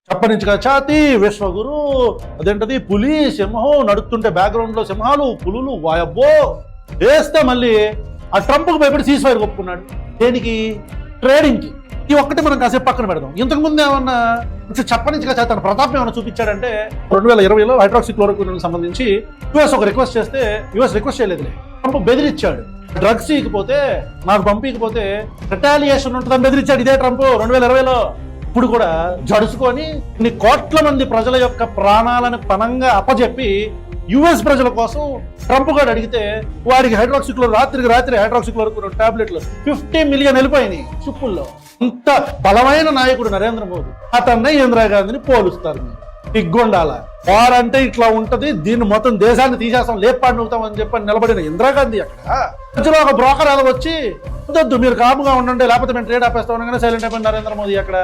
చప్పనించగా ఛాతి విశ్వగురు అదేంటది పులి సింహం నడుస్తుంటే బ్యాక్గ్రౌండ్ లో సింహాలు పులులు వాయబ్బో వేస్తే మళ్ళీ ఆ ట్రంప్కు భయపడి సీజ్ ఫైర్ ఒప్పుకున్నాడు. దేనికి? ట్రేడింగ్కి. ఈ ఒక్కటి మనం కాసేపు పక్కన పెడదాం. ఇంతకు ముందు ఏమన్నా చప్పనించగా తన ప్రతాపం ఏమైనా చూపించాడంటే 2020లో హైడ్రాక్సిక్లోరోక్విన్ సంబంధించి యుఎస్ ఒక రిక్వెస్ట్ చేస్తే యుఎస్ రిక్వెస్ట్ చేయలేదులే, ట్రంప్ బెదిరించాడు. డ్రగ్స్ ఇకపోతే నాకు పంపించకపోతే రిటాలియేషన్ ఉంటుందని బెదిరించాడు ఇదే ట్రంప్ 2020లో. ఇప్పుడు కూడా జడుచుకొని ఇన్ని కోట్ల మంది ప్రజల యొక్క ప్రాణాలను పణంగా అప్పచెప్పి యుఎస్ ప్రజల కోసం ట్రంప్ గారు అడిగితే వారికి రాత్రి హైడ్రాక్సిక్లోరోక్విన్ టాబ్లెట్లు 50 మిలియన్ వెళ్ళిపోయినాయి చిప్పుల్లో. ఇంత బలమైన నాయకుడు నరేంద్ర మోదీ, అతన్నే ఇందిరాగాంధీని పోలుస్తారు. సిగ్గుండాల. వారంటే ఇట్లా ఉంటది, దీన్ని మొత్తం దేశాన్ని తీసేస్తాం, లేపాడు నూగుతాం అని చెప్పని నిలబడిన ఇందిరాగాంధీ అక్కడ మధ్యలో ఒక బ్రోకర్ అలా వచ్చి వద్దు మీరు కాముగా ఉండండి లేకపోతే మేము ట్రేడ్ ఆపేస్తాం అనగానే సైలెంట్ అయిపోయింది నరేంద్ర మోదీ అక్కడ.